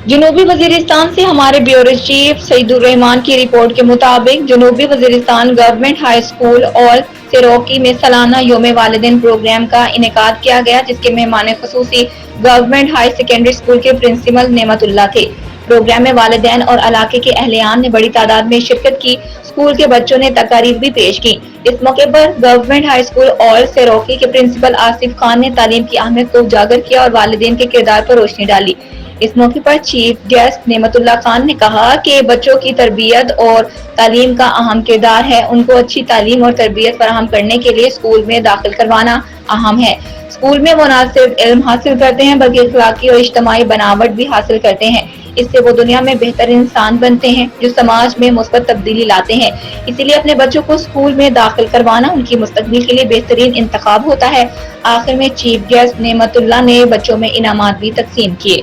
جنوبی وزیرستان سے ہمارے بیورو چیف سعید الرحمان کی رپورٹ کے مطابق جنوبی وزیرستان گورنمنٹ ہائی اسکول اور سیروکی میں سالانہ یوم والدین پروگرام کا انعقاد کیا گیا، جس کے مہمان خصوصی گورنمنٹ ہائی سیکنڈری اسکول کے پرنسپل نعمت اللہ تھے۔ پروگرام میں والدین اور علاقے کے اہلیان نے بڑی تعداد میں شرکت کی۔ اسکول کے بچوں نے تقاریر بھی پیش کی۔ اس موقع پر گورنمنٹ ہائی اسکول اور سیروکی کے پرنسپل آصف خان نے تعلیم کی اہمیت کو اجاگر کیا اور والدین کے کردار پر روشنی ڈالی۔ اس موقع پر چیف گیسٹ نعمت اللہ خان نے کہا کہ بچوں کی تربیت اور تعلیم کا اہم کردار ہے۔ ان کو اچھی تعلیم اور تربیت فراہم کرنے کے لیے اسکول میں داخل کروانا اہم ہے۔ اسکول میں وہ نہ صرف علم حاصل کرتے ہیں بلکہ اخلاقی اور اجتماعی بناوٹ بھی حاصل کرتے ہیں۔ اس سے وہ دنیا میں بہتر انسان بنتے ہیں جو سماج میں مثبت تبدیلی لاتے ہیں۔ اسی لیے اپنے بچوں کو اسکول میں داخل کروانا ان کی مستقبل کے لیے بہترین انتخاب ہوتا ہے۔ آخر میں چیف گیسٹ نعمت اللہ نے بچوں میں انعامات بھی تقسیم کیے۔